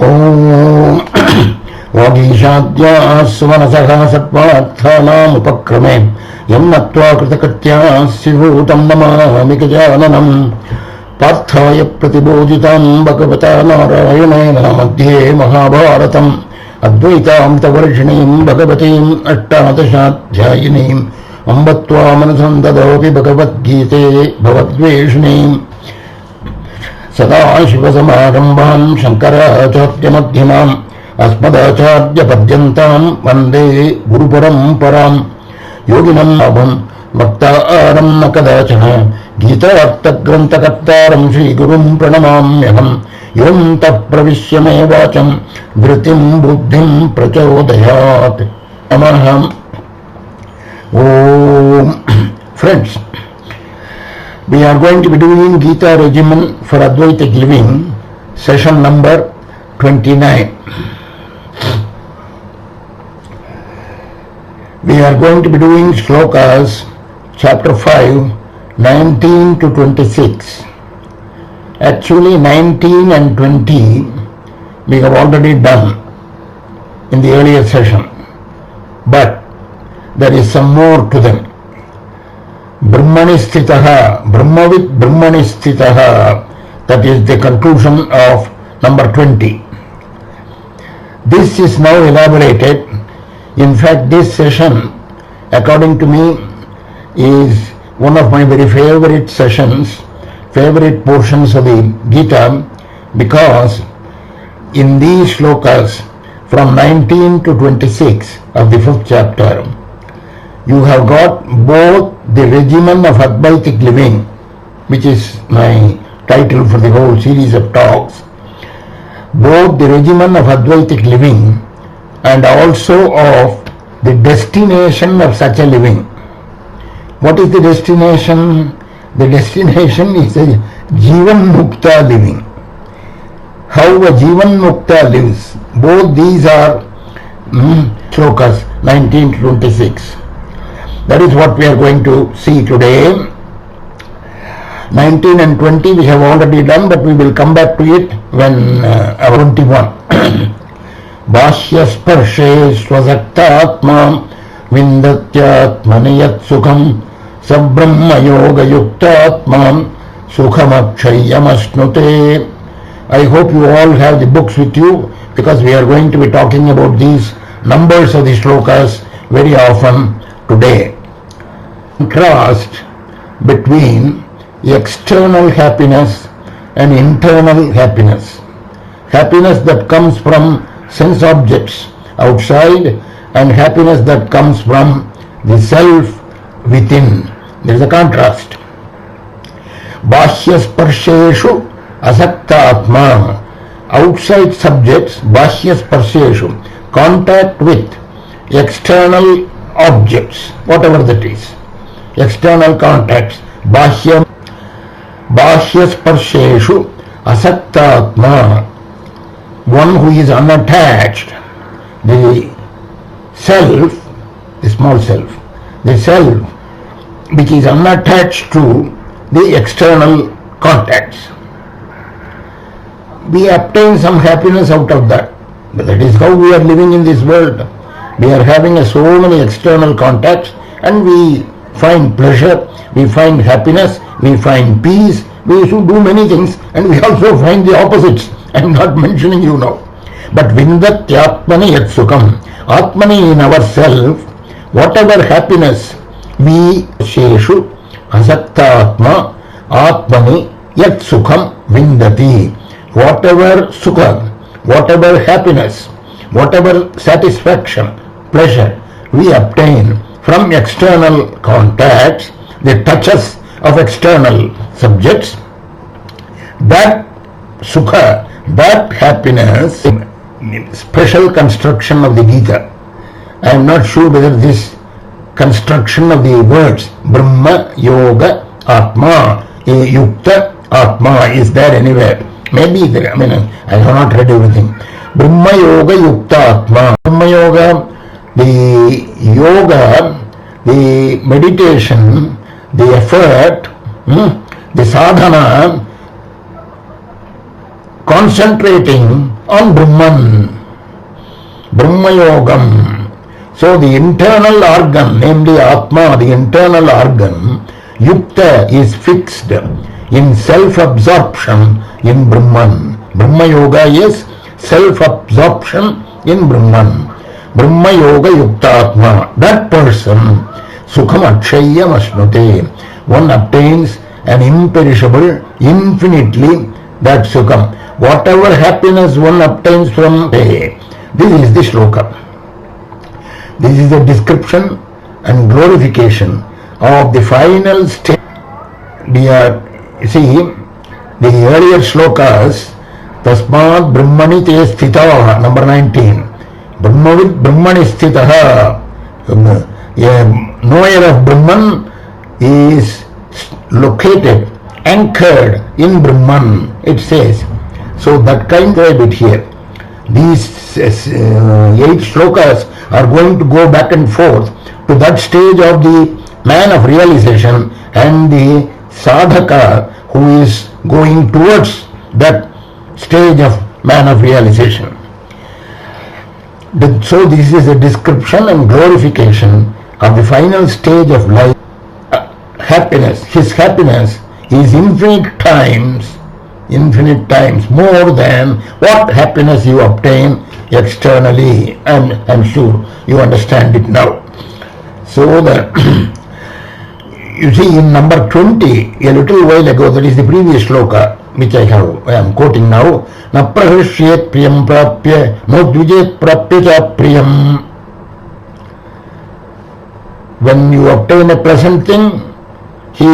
ओम वागीशाद्यास्वनसः सत्त्वार्थानामुपक्रमे यं नत्वा कृतकृत्याः सिभूतं नमामि गजाननम् पार्थाय प्रतिबोधितं भगवता नारायणेन मध्ये महाभारतम् अद्वैतामृतवर्षिणीं भगवतीम् अष्टादशाध्यायिनीम् अम्ब त्वामनसं ददामि भगवद्गीते भवद्वेषिणीम् सदाशिवसमारम्भां शङ्कराचार्यमध्यमाम् अस्मदाचार्यपर्यन्तां वन्दे गुरुपरम्पराम् योगिनं लाभं भक्तारं न कदाचन गीतार्थग्रन्थकर्तारं श्रीगुरुं प्रणमाम्यहम् योऽन्तः प्रविश्य मे वाचं धृतिं बुद्धिं प्रचोदयात् नमः। Om. Friends, we are going to be doing Gita regimen for Advaitic living, session number 29. We are going to be doing shlokas, chapter 5, 19 to 26. Actually 19 and 20 we have already done in the earlier session, but there is some more to them. Brahmani sthitaha, Brahmavit Brahmani sthitaha, that is the conclusion of number 20. This is now elaborated. In fact, this session, according to me, is one of my very favorite sessions, favorite portions of the Gita, because in these shlokas from 19 to 26 of the 5th chapter, you have got both the regimen of Advaitic living, which is my title for the whole series of talks, both the regimen of Advaitic living and also of the destination of such a living. What is the destination? The destination is a Jivan Mukta living. How a Jivan Mukta lives. Both these are shlokas 19 to 26. That is what we are going to see today. 19 and 20 we have already done, but we will come back to it when 21. Bhashyasparshe swasaktatma vindatyatmani yat sukham sabrahma yoga yuktatma sukhamakshayyamasnute. I hope you all have the books with you, because we are going to be talking about these numbers of the shlokas very often today. Contrast between external happiness and internal happiness. Happiness that comes from sense objects outside and happiness that comes from the self within. There is a contrast. Bhashya sparsheshu asakta atma. Outside subjects, bhashya sparsheshu, contact with external objects, whatever that is. External contacts, bhashya sparsheshu asakta atma, one who is unattached, the self, the small self, the self which is unattached to the external contacts. We obtain some happiness out of that, but that is how we are living in this world. We are having so many external contacts and we find pleasure, we find happiness, we find peace, we should do many things, and we also find the opposites. I am not mentioning you now. But vindatyatmani yat sukham, atmani in ourself, whatever happiness we sheshu asakta atma, atmani yat sukham vindati, whatever sukha, whatever happiness, whatever satisfaction, pleasure we obtain from external contacts, the touches of external subjects, that sukha, that happiness, special construction of the Gita. I am not sure whether this construction of the words Brahma, Yoga, Atma, Yukta, Atma is there anywhere. Maybe there, I have not read everything. Brahma Yoga Yukta Atma. Brahma Yoga, the yoga, the meditation, the effort, the sadhana, concentrating on Brahman, Brahma Yogam. So the internal organ, namely Atma, the internal organ, Yukta, is fixed in self-absorption in Brahman. Brahma Yoga is self-absorption in Brahman. Brahma Yoga Yukta Atma. That person, Sukham Akshayam Asnute, one obtains an imperishable, infinitely that Sukham. Whatever happiness one obtains from this is the shloka. This is the description and glorification of the final state. See, the earlier shlokas, Tasmad Brahmani te sthitaha, number 19. Brahmavid Brahmani sthitaha. A knower of Brahman is located, anchored in Brahman, it says. So that kind of it here. These 8 shlokas are going to go back and forth to that stage of the man of realization and the sadhaka who is going towards that stage of man of realization. So this is a description and glorification of the final stage of life. Happiness, his happiness is infinite times more than what happiness you obtain externally, and I'm sure you understand it now. So that you see in number 20, a little while ago, that is the previous shloka which I am quoting now. Na prahishyet priyam prapya no dvijet prapya cha priyam. When you obtain a pleasant thing, he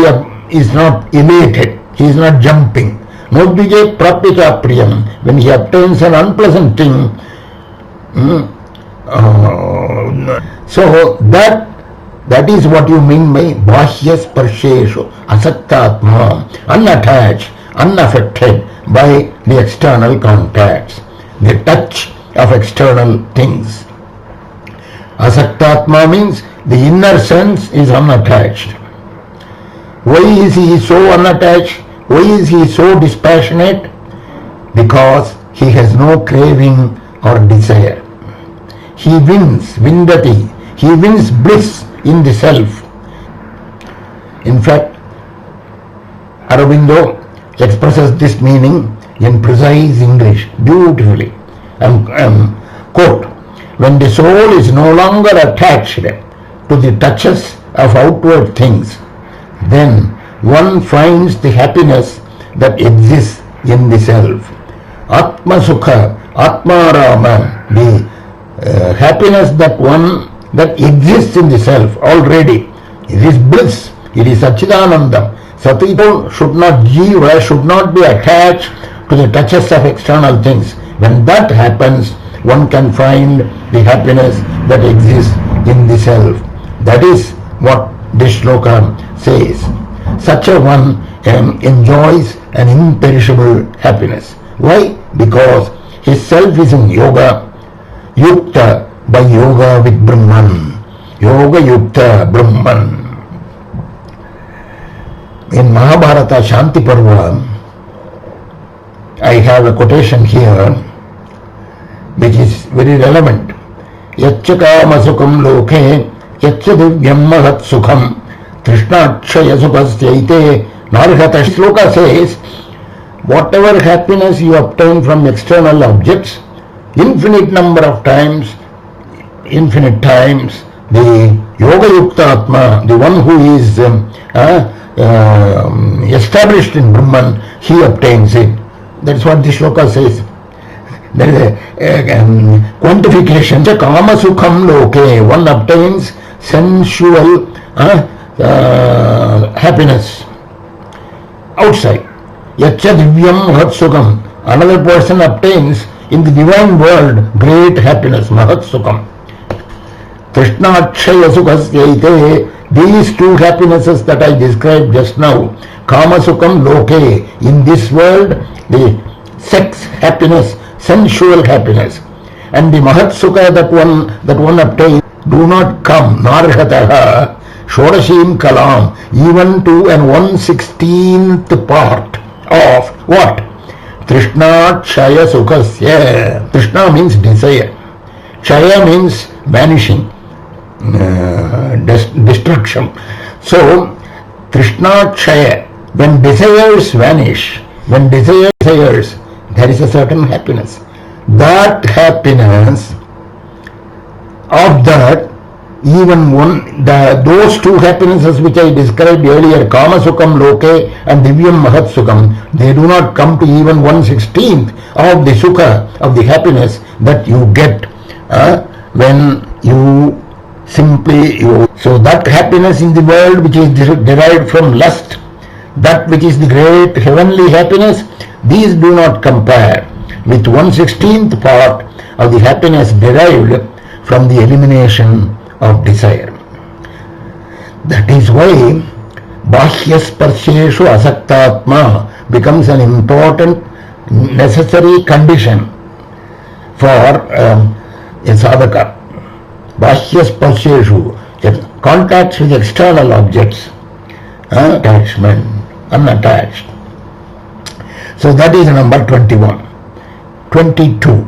is not elated, he is not jumping. No dvijet prapya cha priyam. When he obtains an unpleasant thing, so that is what you mean by bahya sparsheshu asaktatma, unattached, unaffected by the external contacts, the touch of external things. Asaktatma means the inner sense is unattached. Why is he so unattached? Why is he so dispassionate? Because he has no craving or desire. He wins, vindati, he wins bliss in the self. In fact, Aurobindo expresses this meaning in precise English beautifully. Quote, when the soul is no longer attached to the touches of outward things, then one finds the happiness that exists in the self. Atma Sukha, Atma Rama, the happiness that exists in the self already. It is bliss, it is Satchidananda. Satita should not be attached to the touches of external things. When that happens, one can find the happiness that exists in the self. That is what this shloka says. Such a one enjoys an imperishable happiness. Why? Because his self is in yoga, yukta by yoga with Brahman. Yoga yukta Brahman. In Mahabharata Shanti Parva, I have a quotation here which is very relevant. Yaccha kama sukham loke, yaccha divyam mahat sukham, Krishnakshaya sukasyaite narhata. Shloka says, whatever happiness you obtain from external objects, infinite times, the Yoga Yukta Atma, the one who is established in Brahman, he obtains it. That's what the shloka says. There is a quantification. Kama sukham loke, one obtains sensual happiness outside. Yacha divyam mahat sukham, another person obtains in the divine world great happiness, mahat sukham. Krishnakshaya sukasyaite, these two happinesses that I described just now, kama sukham loke, in this world, the sex happiness, sensual happiness, and the mahat sukha that one obtains do not come, narhataha, shodashim kalam, even to an 1/16th part of what? Trishna Kshaya Sukhasya. Trishna means desire. Kshaya means vanishing, destruction. So, Trishna Kshaya, when desires vanish, when desires, there is a certain happiness. That happiness, of that, even those two happinesses which I described earlier, Kama Sukham Loke and Divyam Mahat Sukham, they do not come to even 1/16th of the Sukha, of the happiness that you get when you simply So that happiness in the world which is derived from lust, that which is the great heavenly happiness, these do not compare with 1/16th part of the happiness derived from the elimination of desire. That is why Bahyasparsheshu Asaktatma becomes an important necessary condition for a sadhaka. Bahyasparsheshu, contacts with external objects, attachment, unattached. So that is number 21. 22.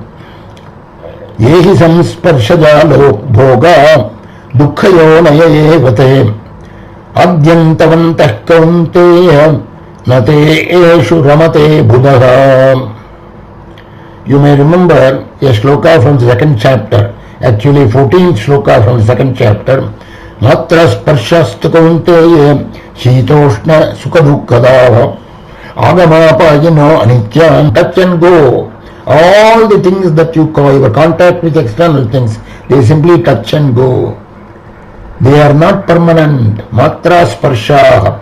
Yehi samsparshaja bhoga dukkhayonaye evate adyantavantah kaunteya nate eshu ramate buddha. You may remember a shloka from the second chapter, actually 14th shloka from the second chapter. Matra sparshast kaunteya shitoshna sukhadukkadaha agamapayano anityan, touch and go. All the things that you call your contact with external things, they simply touch and go. They are not permanent. Matra sparsha.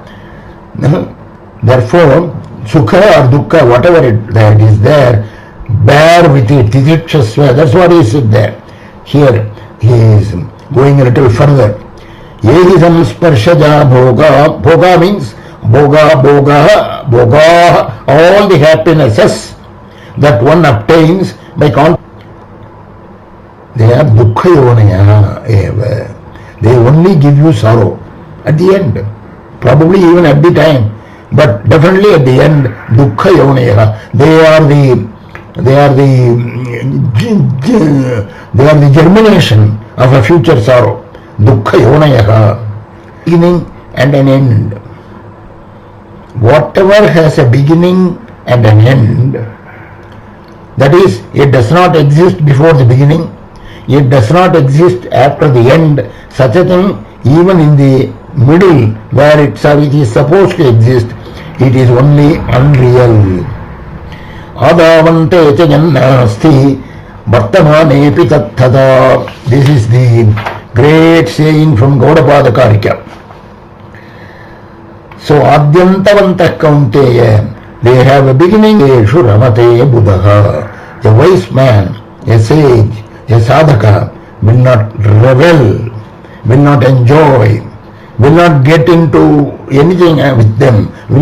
Therefore, sukha or dukkha, whatever it is there, bear with it. Tititshasva. That's what he said there. Here he is going a little further. Yehi samsparshaja bhoga. Bhoga means bhoga, all the happinesses that one obtains by contact. They are dukkha eva. They only give you sorrow at the end, probably even at the time, but definitely at the end, dukkha yonaya. They are the germination of a future sorrow. Dukkha yonaya, beginning and an end. Whatever has a beginning and an end, that is, it does not exist before the beginning, it does not exist after the end. Such a thing, even in the middle where it is supposed to exist, it is only unreal. Adavante cha jannasti vartamanepi tatthada. This is the great saying from Gaudapada Karika. So adyantavantah kaunteya, they have a beginning. Eshu ramate buddha. A wise man, a sage, a sadhaka will not revel, will not enjoy, will not get into anything with them, will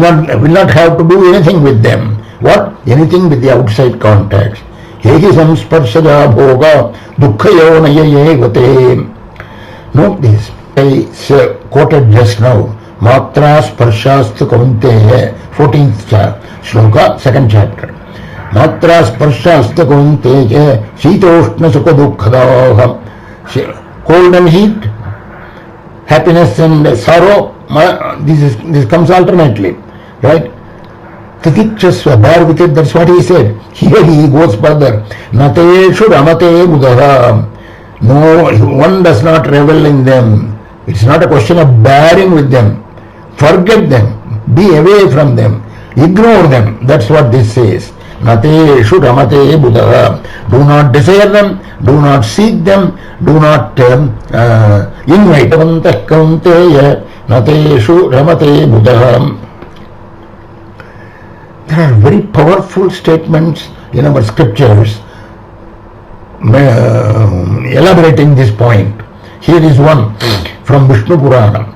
not have to do anything with them. What? Anything with the outside context. Yehi samsparshaja bhoga dukkhayonaye evate. Note this. I quoted just now. Matra sparshast kaunteya, 14th shloka, 2nd chapter. Matra sparshast kaunteya shitoshna sukha dukkadaha. Cold and heat, happiness and sorrow, this comes alternately, right? Tititshasva, bear with it, that's what he said. Here he goes further. Nateshu ramate buddha. No, one does not revel in them. It's not a question of bearing with them. Forget them. Be away from them. Ignore them. That's what this says. Nateshu ramate buddha. Do not desire them. Do not seek them. Do not invite them. Nateshu ramate buddha. There are very powerful statements in our scriptures elaborating this point. Here is one from Vishnu Purana.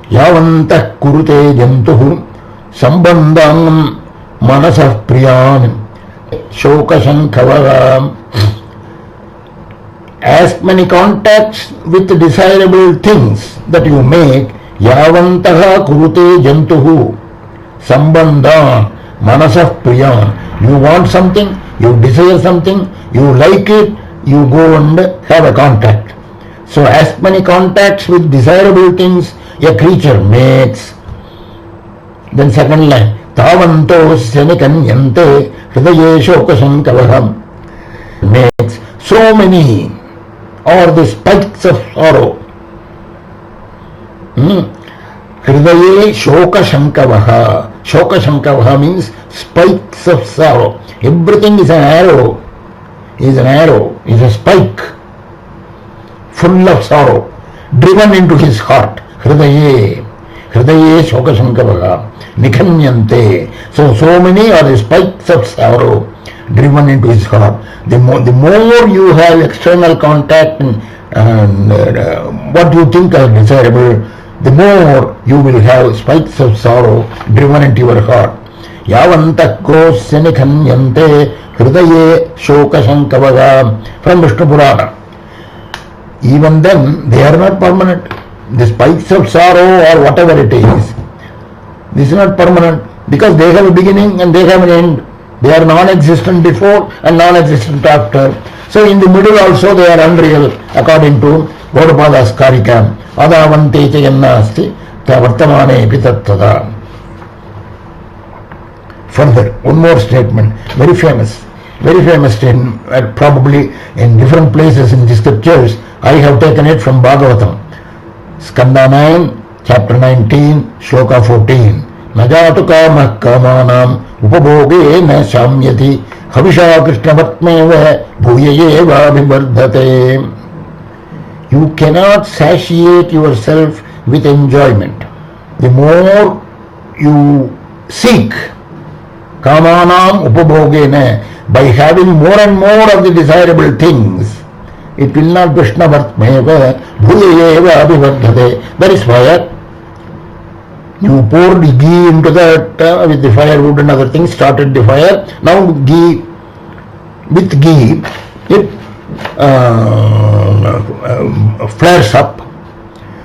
Yavantah kurute jantuhu sambandham manasah priyan shoka shankavaram. As many contacts with desirable things that you make, yavantah kurute jantuhu sambandham manasah priyan. You want something, you desire something, you like it, you go and have a contact. So as many contacts with desirable things a creature makes. Then second line, Tavantosya nikanyante hridaye shokashankavaham, makes so many are the spikes of sorrow. Hridaye shokashankavaha. Shokashankavaha means spikes of sorrow. Everything is an arrow, is a spike full of sorrow, driven into his heart. Hridaye shokashankavaha nikanyante. So many are the spikes of sorrow driven into his heart. The more you have external contact and what you think are desirable, the more you will have spikes of sorrow driven into your heart. Yavanta krosya nikhanyante hridaye shokashankavaha, from Vishnu Purana. Even then, they are not permanent. The spikes of sorrow or whatever it is, this is not permanent because they have a beginning and they have an end. They are non-existent before and non-existent after. So in the middle also they are unreal according to Gaudapada's Karika. Adavante chayannasti vartamane pitattada. Further, one more statement, very famous statement, probably in different places in the scriptures. I have taken it from Bhagavatam. Skanda 9, chapter 19, shloka 14. Najatu kamah kamanam upabhoge na shamyati havisha krishnavatmeva bhuyayeva vibhardhate. You cannot satiate yourself with enjoyment. The more you seek kamanam upabhogena, by having more and more of the desirable things, it will not Vishnavartmeva bhuyayeva vibhardhate. That is fire. You poured ghee into that with the firewood and other things, started the fire. Now ghee, it flares up.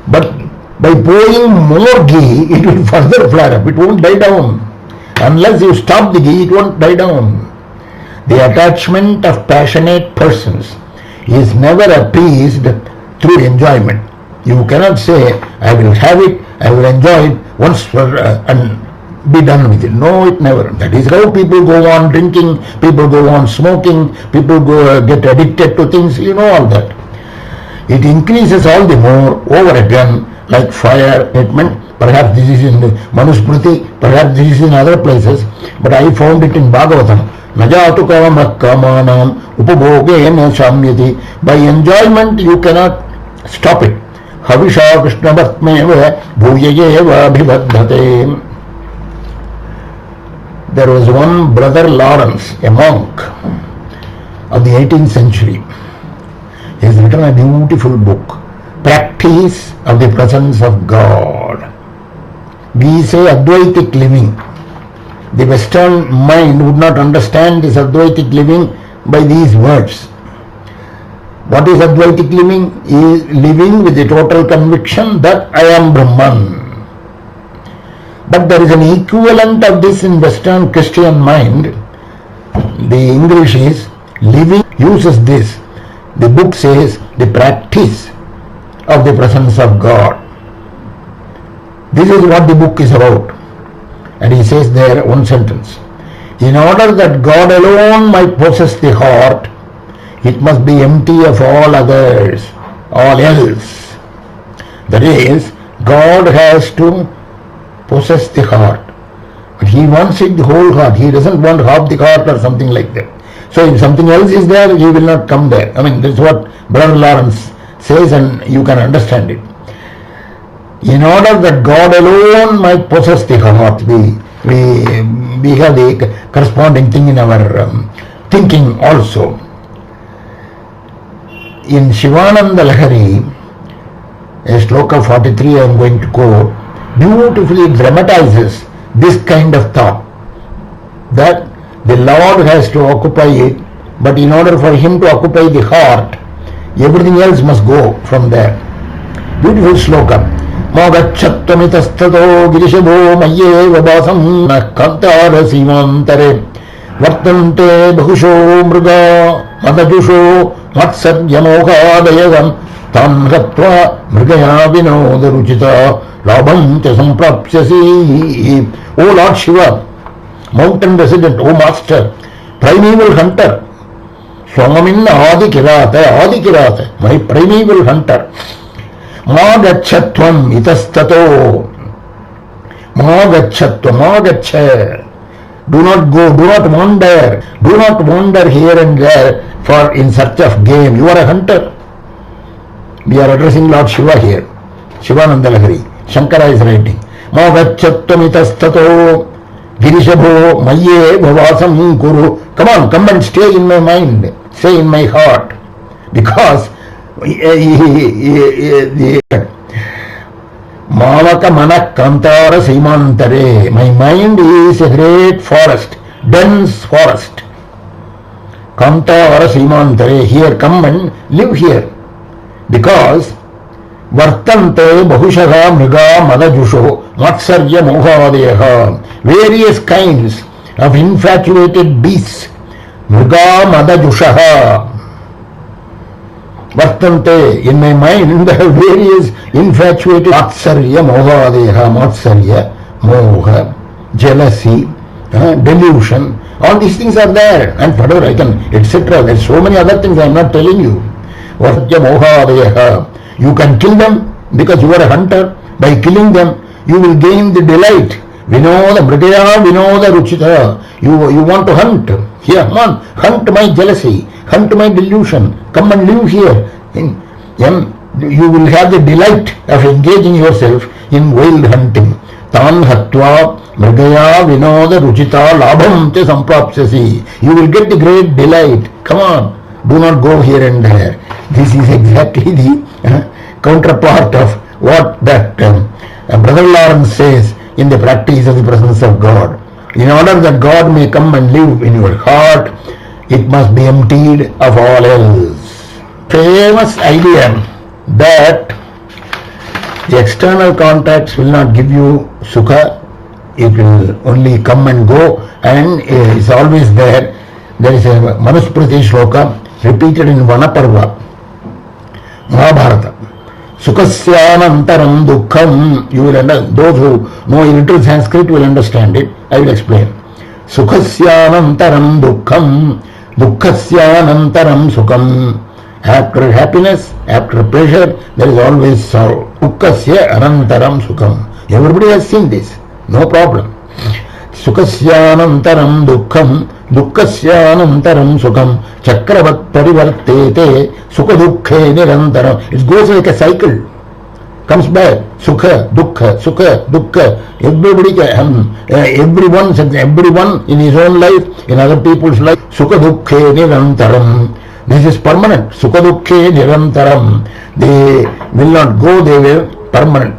But by pouring more ghee, it will further flare up. It won't die down. Unless you stop the ghee, it won't die down. The attachment of passionate persons is never appeased through enjoyment. You cannot say, I will have it, I will enjoy it once and be done with it. No, it never. That is how people go on drinking, people go on smoking, people get addicted to things, you know all that. It increases all the more over again, like fire statement. Perhaps this is in Manusmriti, perhaps this is in other places, but I found it in Bhagavatam. Najatu kamah kamanam upabhogena shamyati. By enjoyment you cannot stop it. Havisha krishnavatmeva bhuyayeva vibhardhate. There was one brother Lawrence, a monk of the 18th century. He has written a beautiful book, Practice of the Presence of God. We say Advaitic living. The Western mind would not understand this Advaitic living by these words. What is Advaitic living? Is living with the total conviction that I am Brahman. But there is an equivalent of this in Western Christian mind. The English is living, uses this. The book says the practice of the presence of God. This is what the book is about. And he says there one sentence. In order that God alone might possess the heart, it must be empty of all others, all else. That is, God has to possess the heart. But he wants it the whole heart. He doesn't want half the heart or something like that. So if something else is there, he will not come there. I mean, that's what Brother Lawrence says, and you can understand it. In order that God alone might possess the heart, we have the corresponding thing in our thinking also. In Shivananda Lahari, a sloka 43 I am going to quote, beautifully dramatizes this kind of thought, that the Lord has to occupy it, but in order for him to occupy the heart, everything else must go from there. Beautiful sloka. Magachattamitastato girishabo mayeva basam nakantara simantare वर्तन्ते बहुशो मृगा मदजुषो मत्सर्यमोहादयगम् तान् हत्वा मृगया विनोदरुचिता लाभं च सम्प्राप्स्यसि. O Lord Shiva, mountain resident, O master, primeval hunter, Swamin Adikirata, my primeval hunter. Ma gachatvam itastato. Ma gaccha. Do not go, do not wander here and there for in search of game. You are a hunter. We are addressing Lord Shiva here. Shivananda Lahari. Shankara is writing. Ma gachatvam itastato. Girishabho maye bhavasam kuru. Come and stay in my mind, stay in my heart. Because Mavaka Manak Kantara Simantare. My mind is a great forest, dense forest. Kantara Simantare. Here, come and live here. Because Vartante Bahushaha Mriga Madajusho Matsarya Mohadeha. Various kinds of infatuated beasts. Mriga Madajushaha. Vartante, in my mind, there are various infatuated Matsarya Mohadeha, Matsarya, Moha, jealousy, delusion. All these things are there. And whatever I can, etc. There's so many other things I'm not telling you. Vartya Mohadeha. You can kill them because you are a hunter. By killing them, you will gain the delight. Vinoda Mridaya Vinoda Ruchita. You want to hunt. Here, come on, hunt my jealousy, hunt my delusion. Come and live here. You will have the delight of engaging yourself in wild hunting. Tan hatva mridaya vinoda ruchita labham te samprapsyasi. You will get the great delight. Come on, do not go here and there. This is exactly the counterpart of what that Brother Lawrence says in the practice of the presence of God. In order that God may come and live in your heart, it must be emptied of all else. Famous idea that the external contacts will not give you sukha, it will only come and go, and is always there. There is a Manusmriti shloka repeated in Vanaparva, Mahabharata. Sukhasyanantaram dukkham. You will understand. Those who know a little Sanskrit will understand it. I will explain. Sukhasyanantaram dukkham. Dukkhasyanantaram sukham. After happiness, after pleasure, there is always sorrow. Dukkhasya anantaram sukham. Everybody has seen this. No problem. Sukhasyanantaram dukkham. Dukkhasyanantaram sukham. Chakravat parivartete. Sukha dukkhe nirantaram. It goes like a cycle. Comes back. Sukha, dukkha. Everyone in his own life, in other people's life. Sukha dukkhe nirantaram. This is permanent. Sukha dukkhe nirantaram. They will not go, they will permanent.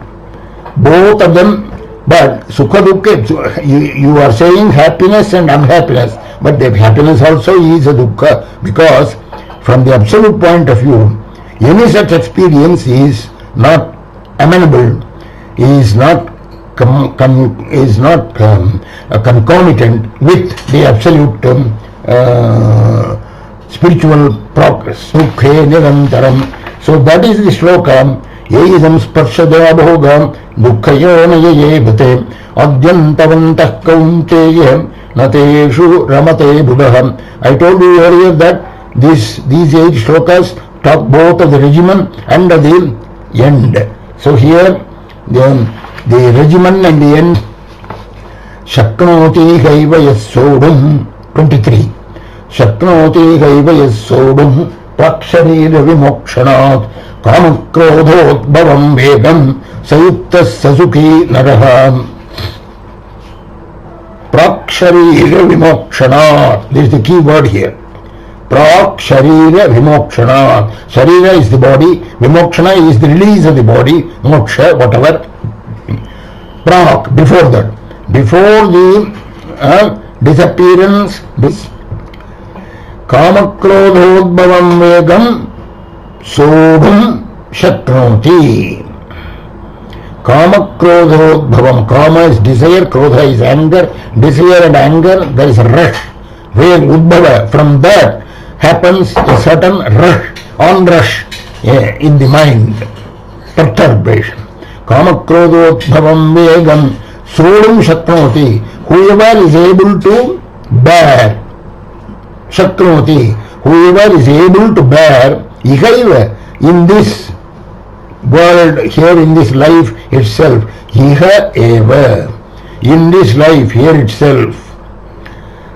Both of them. But sukha dukkha, you are saying happiness and unhappiness. But the happiness also is a dukkha, because from the absolute point of view, any such experience is not amenable, is not concomitant with the absolute spiritual progress. Sukhe nirantaram. So that is the shloka. Yeisam sparshadaya bhogam dukkhayonaye bhate adyantavantah kaunteya nateshu ramate budaham. I told you earlier that these 8 shlokas talk both of the regimen and of the end. So here the regimen and the end. Shaknoti haiva yassodum 23. Shaknoti haiva yassodum praksharira vimokshanat kamakrodhodbhavam vegam sayuktas sasukhi naraham. Praksharira vimokshanat. This is the key word here. Prak Sharira Vimokshana. Sharira is the body, Vimokshana is the release of the body, Moksha, whatever. Prak, before that. Before the disappearance, this Kamakrodhodbhavam Vegam Sobham Shaknoti. Kamakrodhodbhavam. Kama is desire, Krodha is anger. Desire and anger, there is a rush. where Udbhava, from that happens a certain onrush in the mind, perturbation. Kamakrodotbhavam vegam srodum shaknoti. Whoever is able to bear, shaknoti, whoever is able to bear, ihaiva, in this world, here in this life itself, iha eva, in this life here itself,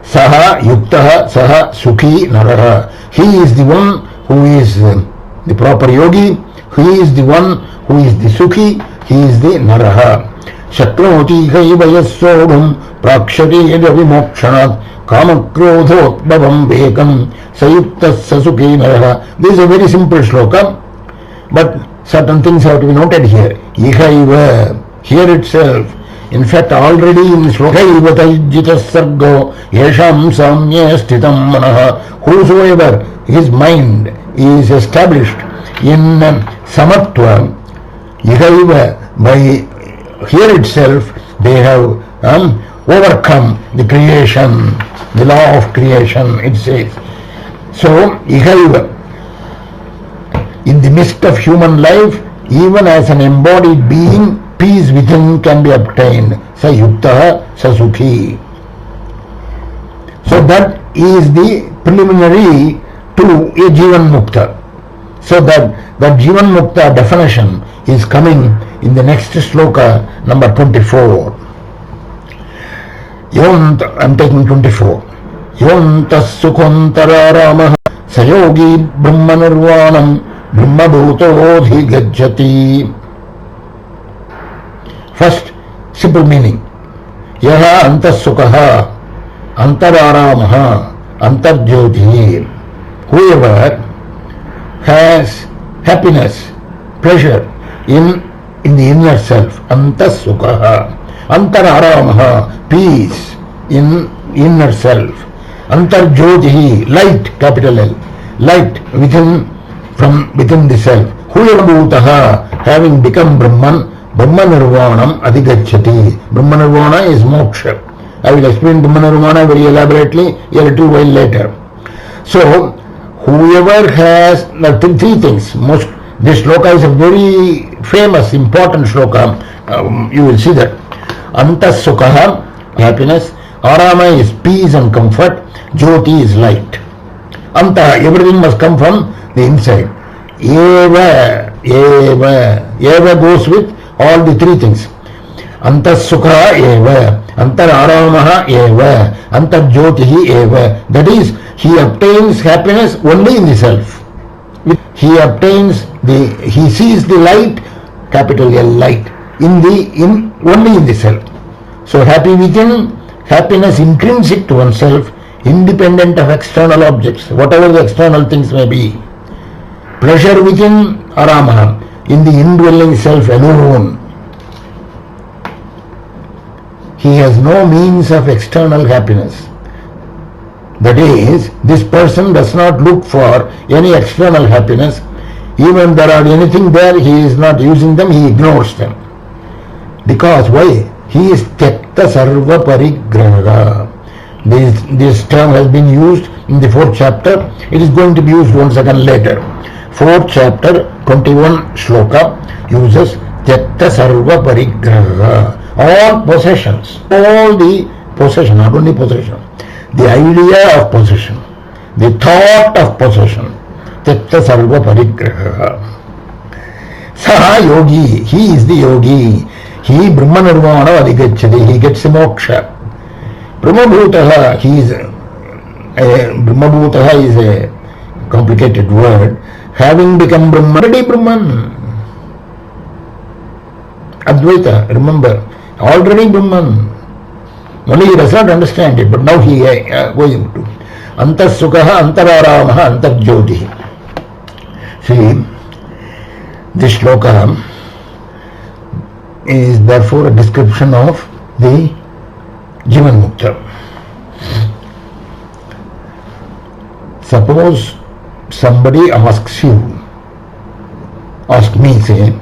saha yuktaha, saha sukhi naraha. He is the one who is the proper yogi, he is the one who is the sukhi, he is the naraha. Shaknoti ihaiva yasodham prakshati vimokshanat kamakrodhotbhavam vekam sayuktas sasukhi naraha. This is a very simple shloka, but certain things have to be noted here. Ihaiva, here itself. In fact, already in Shloka Tajjita Sargo, Yesham Samya Sthitam Manaha, whosoever his mind is established in Samatva, Ihaiva, by here itself, they have overcome the creation, the law of creation, it says. So, Ihaiva, in the midst of human life, even as an embodied being, peace within can be obtained. Sa yuktaha, sa sukhi. So that is the preliminary to a Jivan Mukta. So that Jivan Mukta definition is coming in the next shloka, number 24. I'm taking 24. Yontas sukhantara ramaha sayogi brahma nirvanam brahma bhutodhi gajjati. First, simple meaning. Yaha antas sukhaha antararamaha antarjyoti. Whoever has happiness, pleasure in the inner self, antas sukhaha, antararamaha, peace in inner self, antarjyoti, light, capital L, light within the self. Whoever bhutaha, having become Brahman, Brahma Nirvanam Adhigacchati. Brahma Nirvana is moksha. I will explain Brahma Nirvana very elaborately a little while later. So, whoever has three things. This shloka is a very famous, important shloka. You will see that. Antas Sukhaha, happiness. Arama is peace and comfort. Jyoti is light. Anta, everything must come from the inside. Eva goes with all the three things. Antas sukha eva, antar aramaha eva, antar jyotihi eva. That is, he obtains happiness only in the self. He sees the light, capital L, light, only in the self. So happy within, happiness intrinsic to oneself, independent of external objects, whatever the external things may be. Pleasure within, aramaha, in the indwelling self alone. He has no means of external happiness. That is, this person does not look for any external happiness. Even there are anything there, he is not using them, he ignores them. Because why? He is Tyakta Sarva Parigraha. This term has been used in the 4th chapter. It is going to be used once again later. 4th chapter, 21 shloka uses Tyakta Sarva Parigraha. All possessions, all the possession, not only possession, the idea of possession, the thought of possession, Tyakta Sarva Parigraha. Saha yogi, he is the yogi. He Brahma Nirvana Adhigacchati, he gets a moksha. Brahma Bhutaha, Brahma Bhutaha is a complicated word. Having become Brahman, already Brahman. Advaita, remember, already Brahman. Only he does not understand it, but now he going to. Antas Sukhaha, Antararamaha, Antarjyoti. See, this shloka is therefore a description of the Jivan Mukta. Suppose somebody asks me, say,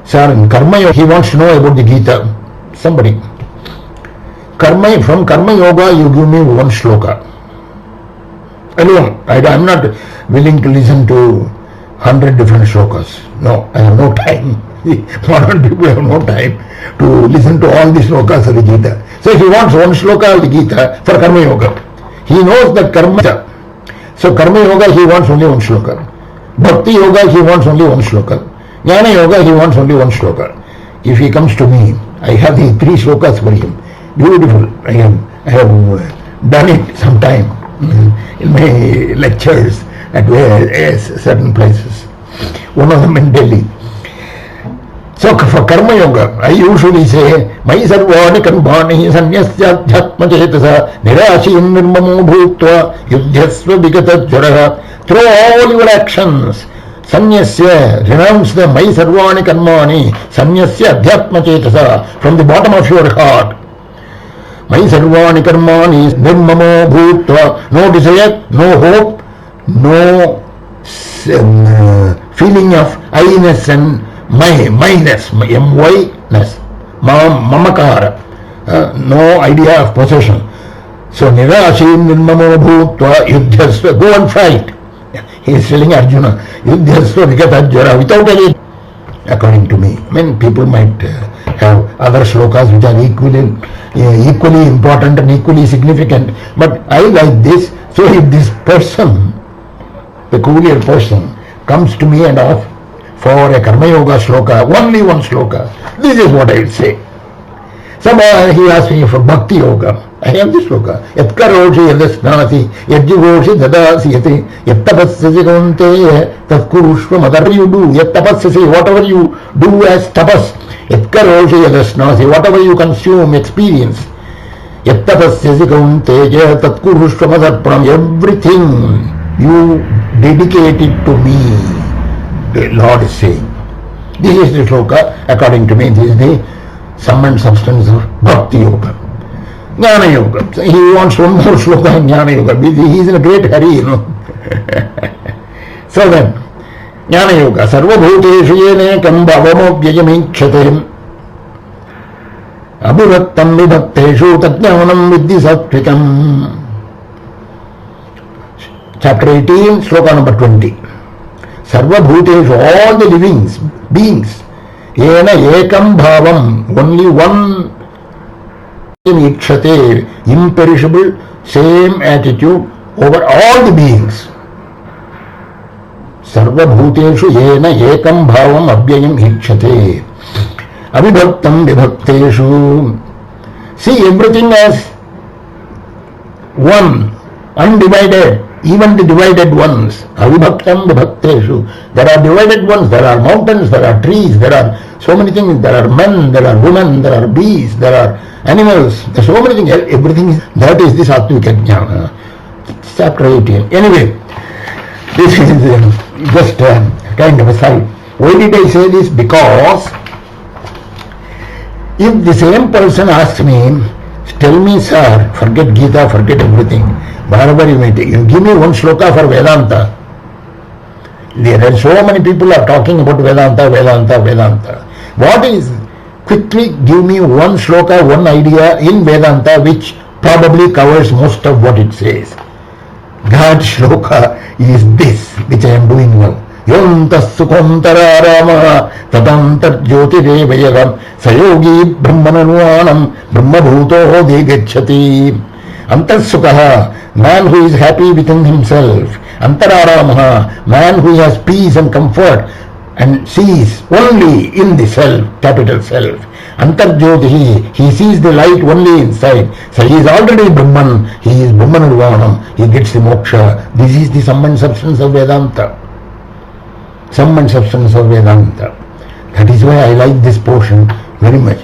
sir, in Karma Yoga, he wants to know about the Gita. Somebody. From Karma Yoga, you give me one shloka. alone. I'm not willing to listen to 100 different shlokas. No, I have no time. Modern people have no time to listen to all the shlokas of the Gita. So he wants one shloka of the Gita for Karma Yoga. He knows that Karma. So Karma Yoga he wants only one shloka. Bhakti Yoga he wants only one shloka. Jnana Yoga he wants only one shloka. If he comes to me, I have the 3 shlokas for him. Beautiful. I have done it sometime in my lectures at various certain places. One of them in Delhi. So for Karma Yoga, I usually say, Mai sarvani karmani sanyasya adhyatma chetasa nirashim nirmamo bhutva yudhyasva vigata jaraha. Through all your actions, sanyasya, renounce them, Mai sarvani karmani sanyasya adhyatma chetasa, from the bottom of your heart. Mai sarvani karmani nirmamo bhutva, no desire, no hope, no feeling of I-ness and my-ness, my-ness, mamakara, no idea of possession. So nirashim nirmamo bhutva yudhyasva, go and fight. He is telling Arjuna, yudhyasva vigatajvara, without any, according to me. I mean, people might have other shlokas which are equally important and equally significant, but I like this. So if this person, peculiar person, comes to me and asks for a Karma Yoga shloka, only one shloka, this is what I will say. Somebody he asked me for Bhakti Yoga. I have this shloka. Yat karoshi yadasnasi, yadjivoshi dadasiyati, yat tapassasi kaunteya, tat kurushva, whatever you do, yat tapassasi, whatever you do as tapas, yat karoshi yadasnasi, whatever you consume, experience, yat tapassasi kaunteya, tat kurushva madarpanam, everything you dedicate it to me, the Lord is saying. This is the shloka, according to me, this is the sum and substance of Bhakti Yoga. Jnana Yoga. So he wants one more shloka in Jnana Yoga. He is in a great hurry, you know. So then, Jnana Yoga. Sarva bhuteshu yenekam bhavamobhyayamikshate abhivattam vibhakteshu tatjnanam viddhi satvikam. Chapter 18, shloka number 20. Sarva bhuteshu, all the livings, beings, yena ekam bhavam, only one ikshate, imperishable, same attitude over all the beings. Sarva bhuteshu yena ekam bhavam abhyayam ikshate abhibhaktam vibhakteshu. See everything as one, undivided, even the divided ones. Avibhaktam vibhakteshu. There are divided ones, there are mountains, there are trees, there are so many things, there are men, there are women, there are bees, there are animals, there are so many things, everything is, that is the Sattvika Jnana. Chapter 18. Anyway, this is just kind of a side. Why did I say this? Because if the same person asks me, tell me sir, forget Gita, forget everything, wherever you may take, you give me one shloka for Vedanta. There are so many people are talking about Vedanta, Vedanta, Vedanta. What is, quickly give me one shloka, one idea in Vedanta which probably covers most of what it says. That shloka is this, which I am doing now. Yontas sukhantara rama tatantar jyotirevayagam sayogi brahmananuanam brahmabhuto degacchati. Antarsukha, man who is happy within himself. Antararamaha, man who has peace and comfort and sees only in the self, capital self. Antarjyotihi, he sees the light only inside. So he is already Brahman, he is Brahmanurvanam, he gets the moksha. This is the sum and substance of Vedanta. Sum and substance of Vedanta. That is why I like this portion very much.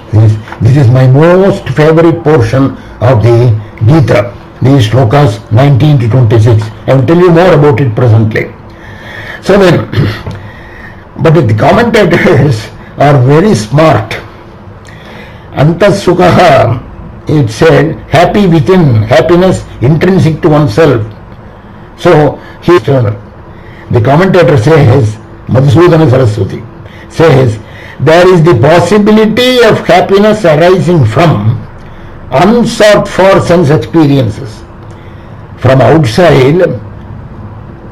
This is my most favorite portion of the Gita. These shlokas 19 to 26. I will tell you more about it presently. So then, but the commentators are very smart. Antasukha, it said, happy within, happiness intrinsic to oneself. So, he external. The commentator says, Madhusudana Saraswati says, there is the possibility of happiness arising from unsought for sense experiences. From outside,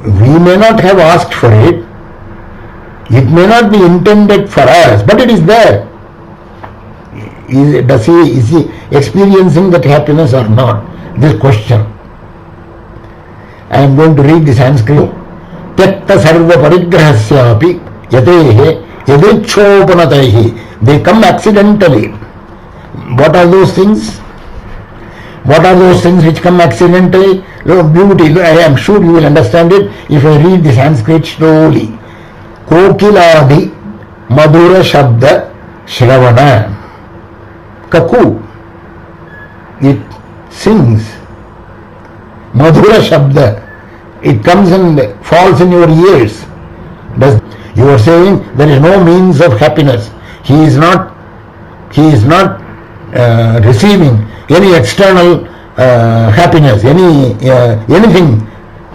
We may not have asked for it. It may not be intended for us, but it is there. Is he experiencing that happiness or not? This question. I am going to read the Sanskrit. Tyatta sarva parigrahasyapi yatehe yadechhopanataihi. They come accidentally. What are those things? What are those things which come accidentally? Beauty. I am sure you will understand it if I read the Sanskrit slowly. Kokiladi madhura shabda shravana. Kaku. It sings. Madhura shabda. It comes and falls in your ears. You are saying there is no means of happiness. He is not receiving any external happiness, anything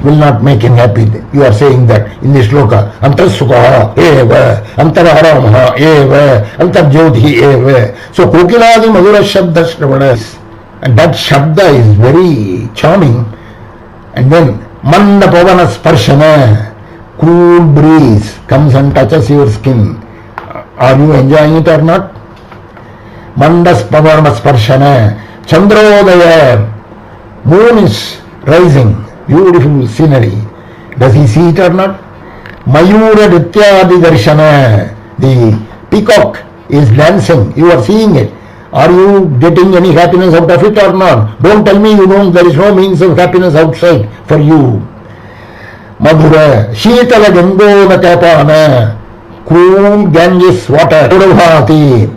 will not make him happy. You are saying that in this shloka. Antarsukaha eva, antararamaha eva, antarjyoti eva. So kokiladi madhura shabda shravana. And that shabda is very charming. And then manda pavana sparshana, cool breeze comes and touches your skin. Are you enjoying it or not? Mandas pavana sparshana, chandrodaya, moon is rising, beautiful scenery. Does he see it or not? Mayura dityadi darshana, the peacock is dancing, you are seeing it. Are you getting any happiness out of it or not? Don't tell me you don't. There is no means of happiness outside for you. Madhura, Sheetala Gangona Tapana, cool Ganges water, Purabhati,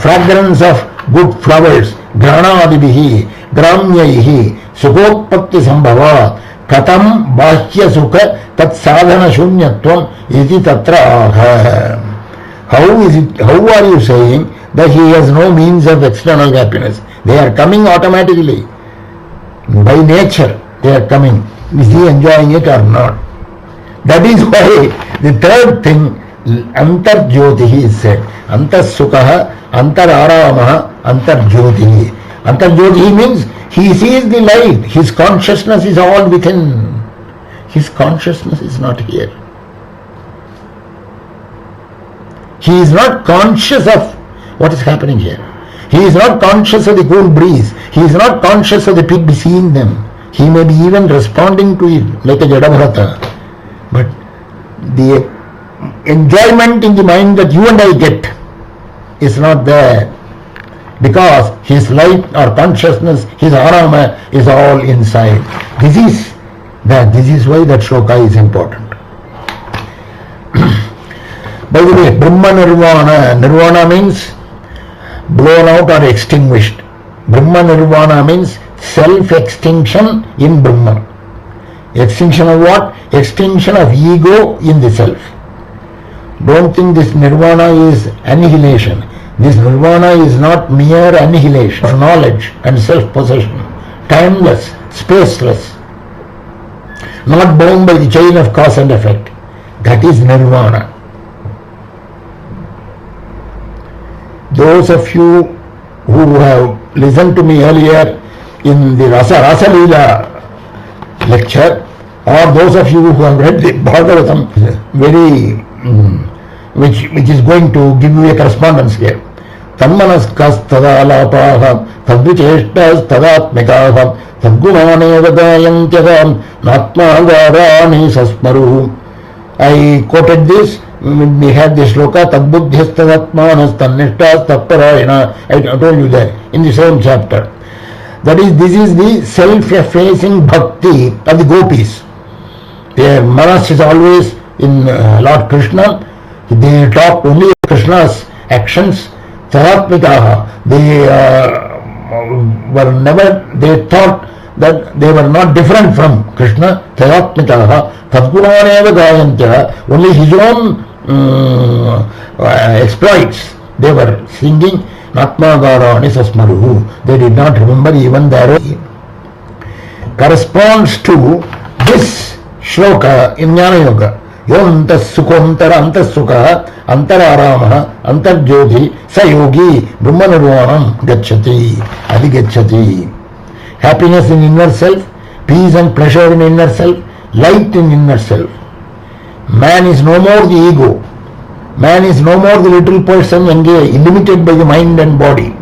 fragrance of good flowers, Granadibihi, Gramyaihi, Sukopatti Sambhava, Katam Bhashya Sukha, Tat Sadhana Shunyatvam, Iti Tatra Aha. How are you saying that he has no means of external happiness? They are coming automatically. By nature, they are coming. Is he enjoying it or not? That is why the third thing, Antarjyotihi is said. Antarsukaha, Antararamaha, Antarjyotihi. Antarjyotihi means he sees the light. His consciousness is all within. His consciousness is not here. He is not conscious of what is happening here. He is not conscious of the cool breeze. He is not conscious of the people seeing them. He may be even responding to it like a Jadabharata. But the enjoyment in the mind that you and I get is not there. Because his light or consciousness, his arama is all inside. This is why that shloka is important. By the way, Brahma Nirvana. Nirvana means blown out or extinguished. Brahma Nirvana means self-extinction in Brahman. Extinction of what? Extinction of ego in the self. Don't think this Nirvana is annihilation. This Nirvana is not mere annihilation of knowledge and self-possession. Timeless, spaceless. Not bound by the chain of cause and effect. That is Nirvana. Those of you who have listened to me earlier in the Rasa Leela lecture, or those of you who have read the Bhagavatam, which is going to give you a correspondence here. Tanmanaskas tadalapaha tadvicheshtas tadatmikaham tadgunane vadayantyaham natmagarani sasmaru. I quoted this. We had the shloka tadbuddhyastadatmanas tannishtas tapparayana. I told you that in the same chapter. This is the self-effacing bhakti of the gopis. Their manas is always in Lord Krishna. They talk only of Krishna's actions. Tadatmikaha. They thought that they were not different from Krishna. Tadatmikaha. Tadgunaneva gayantya. Only his own exploits they were singing. Natmagarani sasmaruhu. They did not remember even their corresponds to this shloka in Jnana Yoga. Yontas sukontara antasukha antararamaha antarjyoti sayogi brahmanirvanam gacchati adhigacchati. Happiness in inner self, peace and pleasure in inner self, light in inner self. Man is no more the ego. Man is no more the little person limited by the mind and body.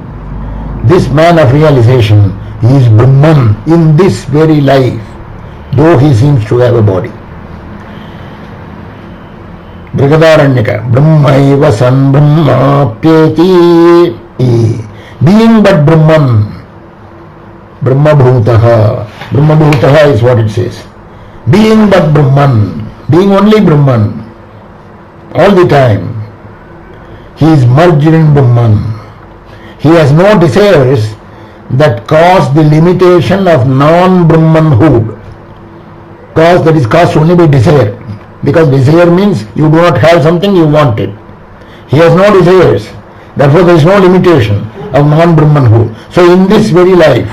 This man of realization is Brahman in this very life, though he seems to have a body. Brihadaranyaka, Brahmaiva san Brahmapyeti. Being but Brahman, Brahmabhutaha. Brahmabhutaha is what it says. Being but Brahman, being only Brahman, all the time. He is merged in Brahman. He has no desires that cause the limitation of non-Brahmanhood. Cause that is caused only by desire. Because desire means you do not have something, you want it. He has no desires. Therefore there is no limitation of non-Brahmanhood. So in this very life,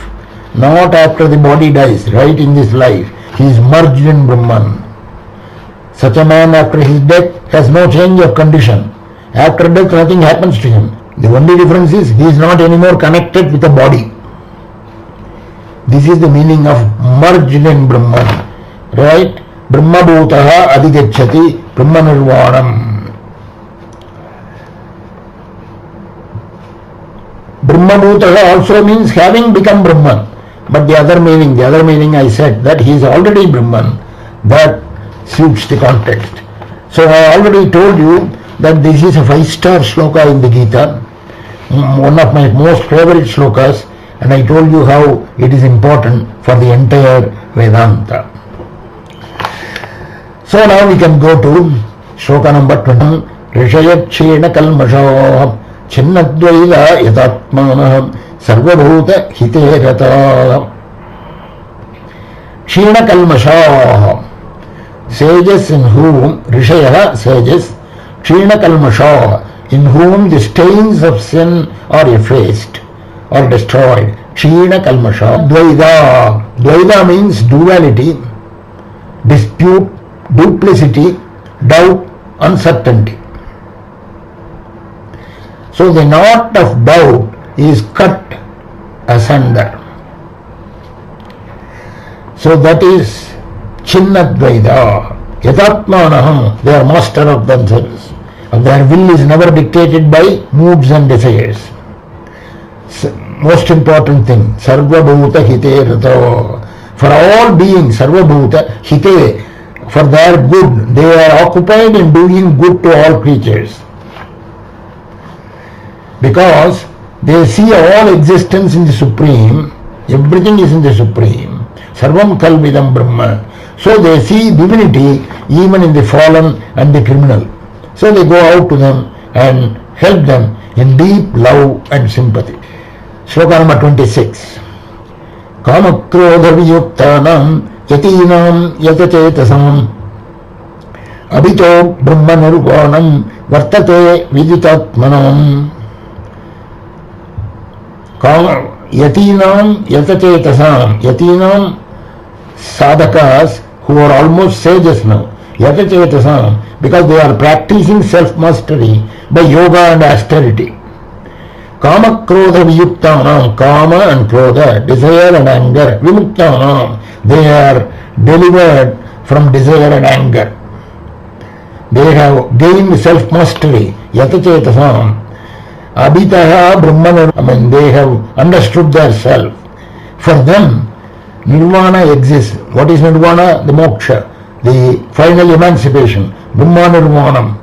not after the body dies, right in this life, he is merged in Brahman. Such a man after his death has no change of condition. After death nothing happens to him. The only difference is he is not anymore connected with the body. This is the meaning of merged in Brahman. Right? Brahmabhutaha adhigacchati Brahmanirvanam. Brahmabhutaha also means having become Brahman. But the other meaning I said that he is already Brahman. That suits the context. So I already told you that this is a 5-star shloka in the Gita, one of my most favorite shlokas, and I told you how it is important for the entire Vedanta. So now we can go to shloka number 20. Rishayakshena kalmasha chinnadvaila yatatmanah sarvabhuta hite rata. Kshena kalmasha, sages in whom, Rishaya, sages, Kshena kalmasha, in whom the stains of sin are effaced or destroyed. Kshena kalmasha. Dvaida. Dvaida means duality, dispute, duplicity, doubt, uncertainty. So the knot of doubt is cut asunder. So that is Chinnadvaida. Yatatmanaham, they are master of themselves. Their will is never dictated by moods and desires. Most important thing, Sarvabhuta hite rata. For all beings, Sarvabhuta hite, for their good, they are occupied in doing good to all creatures. Because they see all existence in the Supreme, everything is in the Supreme. Sarvam kalvidam Brahma. So they see divinity even in the fallen and the criminal. So they go out to them and help them in deep love and sympathy. Shloka number 26. Kamakrodha viyuktanam yatinam yatachetasam abhito brahma nirvanam vartate viditatmanam. Yatinam yatachetasam. Yatinam sadhakas who are almost sages now. Yatachetasam, because they are practicing self-mastery by yoga and austerity. Kama krodha viyuktanam, kama and krodha, desire and anger, vimuktanam, they are delivered from desire and anger. They have gained self-mastery, yatachetasam. Abhitaha brahmana, they have understood their self. For them, nirvana exists. What is nirvana? The moksha, the final emancipation. Brahma nirvanam.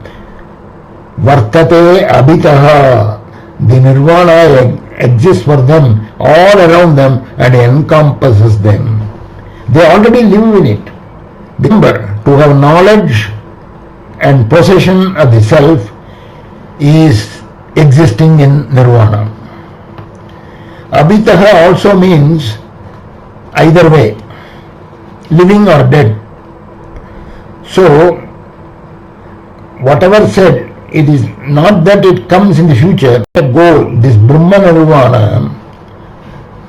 Vartate abhitaha. The nirvana exists for them, all around them, and encompasses them. They already live in it. Remember, to have knowledge and possession of the self is existing in nirvana. Abhitaha also means either way, living or dead. So, whatever said, it is not that it comes in the future. The goal, this Brahma Nirvana,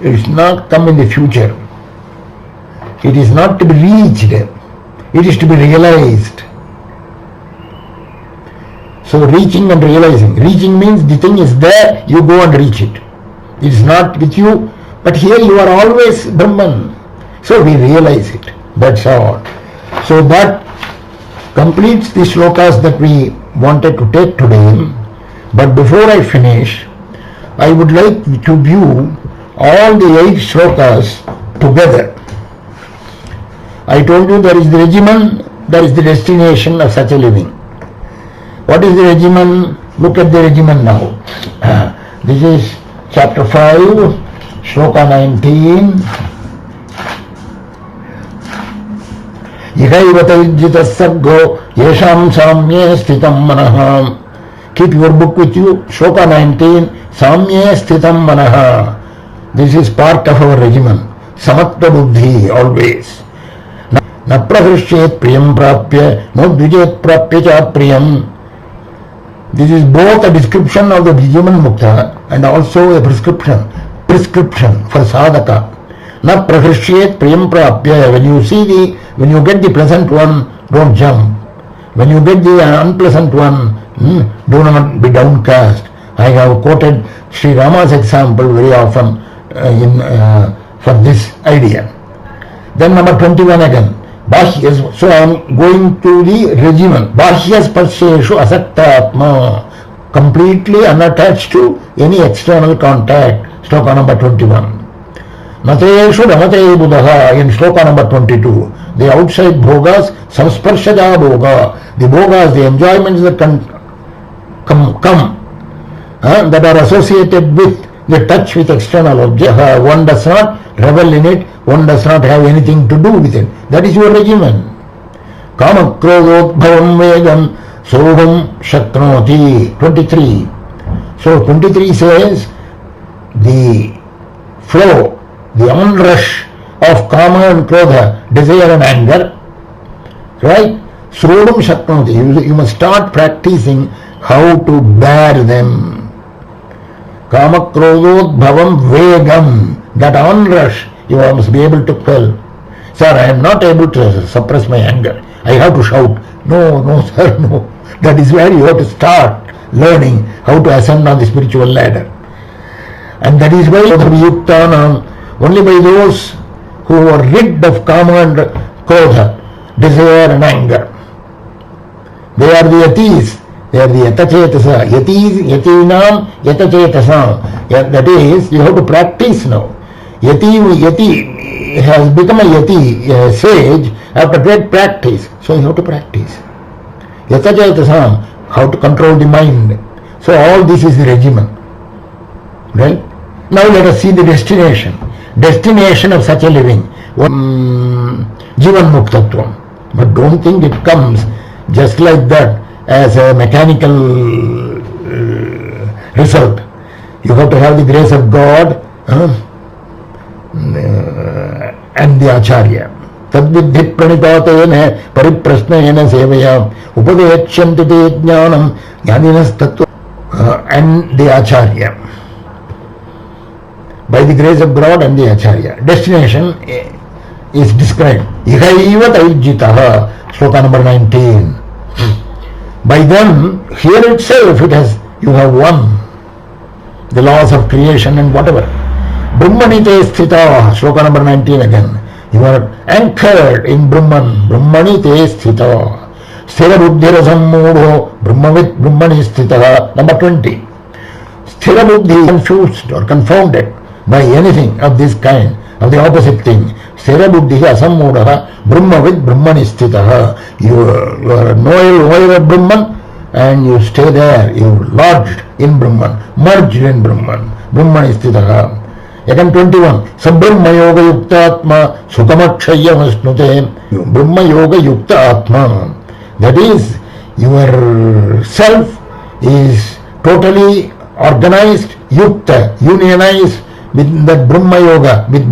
it is not come in the future. It is not to be reached. It is to be realized. So reaching and realizing. Reaching means the thing is there, you go and reach it. It is not with you, but here you are always Brahman. So we realize it. That's all. So that completes the shlokas that we wanted to take today. But before I finish, I would like to view all the 8 shlokas together. I told you there is the regimen, there is the destination of such a living. What is the regimen? Look at the regimen now. This is chapter 5, shloka 19. Ihaivatayjita sargo yesham samye sthitam manaha. Keep your book with you. Shloka 19, samye sthitam manaha. This is part of our regimen. Samattva buddhi always. Na prahrushyet priyam prapya, no dvijet prapya cha priyam. This is both a description of the Jivan Mukta and also a prescription for sadhaka. Na prahrushyet priyam prapya. When you get the pleasant one, don't jump. When you get the unpleasant one, do not be downcast. I have quoted Sri Rama's example very often for this idea. Then number 21 again. So I am going to the regimen. Bhahyas parsheshu asakta atma. Completely unattached to any external contact. Shloka number 21. Nateshu ramate buddha in shloka number 22. The outside bhogas, samsparshaja bhoga. The bhogas, the enjoyments that come that are associated with the touch with external object. One does not revel in it, one does not have anything to do with it. That is your regimen. Kama krodhodbhavam vegam soham shaknoti. 23. So 23 says the flow, the onrush of kama and krodha, desire and anger, right? Srodham shaknoti. You must start practicing how to bear them. Kama krodhodbhavam vegam. That onrush you must be able to quell. Sir, I am not able to suppress my anger. I have to shout. No, sir, no. That is where you have to start learning how to ascend on the spiritual ladder. And that is why only by those who are rid of kama and krodha, desire and anger. They are the yatis. They are the yatachetasa. Yatinam yatachetasa. That is, you have to practice now. Yati has become a yati, a sage, after great practice. So you have to practice. Yatachetasa, how to control the mind. So all this is the regimen. Right? Now let us see the destination. Destination of such a living. Jivan Muktatvam. But don't think it comes just like that as a mechanical result. You have to have the grace of God and the Acharya. Tadviddhi pranipatena pariprasnayena sevaya upadechanti te jnanam jnaninas tattva and the Acharya. By the grace of God and the Acharya. Destination is described. Ihaiva taijjitaha, shloka number 19. By them, here itself you have won the laws of creation and whatever. Brahmanite sthita, shloka number 19 again. You are anchored in Brahman. Brahmanite sthita. Sthira buddhira sammudho brahmavit brahmani sthita. Number 20. Sthira buddhi confused or confounded by anything of this kind, of the opposite thing. Sthira buddhi asammudha brahmavit brahmani sthita. You are knower of Brahman and you stay there. You lodged in Brahman, merged in Brahman. Brahmani sthita. Again 21. Sabrahma yoga yukta atma sukamakshaya vasnute. Brahma yoga yukta atma. That is, your self is totally organized, yukta, unionized with that Brahma yoga, with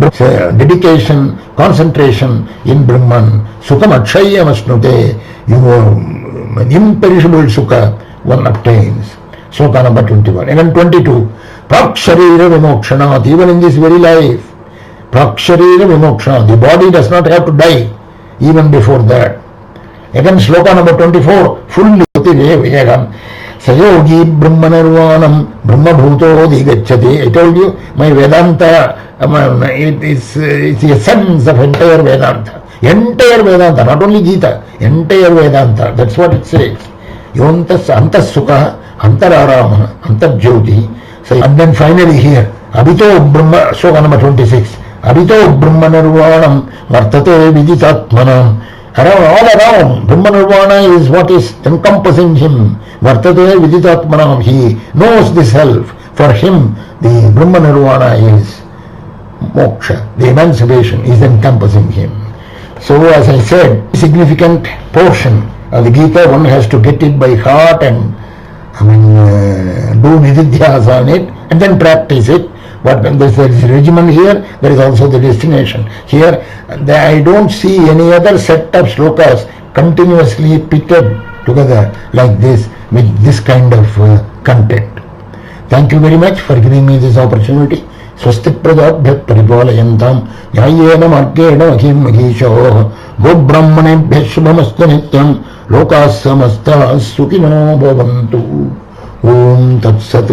dedication, concentration in Brahman. Sukham akshaya vasnute. Your imperishable sukha one obtains. Sloka number 21. Again 22. Praksharira vimokshanat. Even in this very life, praksharira vimokshanat. The body does not have to die even before that. Again sloka number 24. Fully vegam. Sayogi brahmanirvanam brahmabhuto digacchati. I told you, my Vedanta, it's the essence of entire Vedanta. Entire Vedanta, not only Gita, entire Vedanta. That's what it says. Yontas Antasukha, Antararama, Antarjyoti. So, and then finally here, Abhito Brahma, Sloka number 26. Abhito Brahma Nirvanam Vartate Viditatmanam. Around, all around, Brahma Nirvana is what is encompassing him. Vartate Viditatmanam. He knows this self. For him, the Brahma Nirvana is moksha. The emancipation is encompassing him. So, as I said, significant portion of the Gita, one has to get it by heart and do nididhyas on it and then practice it. But when there is a regimen here, there is also the destination. Here, I don't see any other set of slokas continuously pitted together like this with this kind of content. Thank you very much for giving me this opportunity. Swastik Prajabhyat Paripalayantam Nyayena Margena Mahim Mahisho Go Brahmanebhyah Shubhamastu Nityam Lokas Samasta Sukhino Bhavantu Om Tat Sat.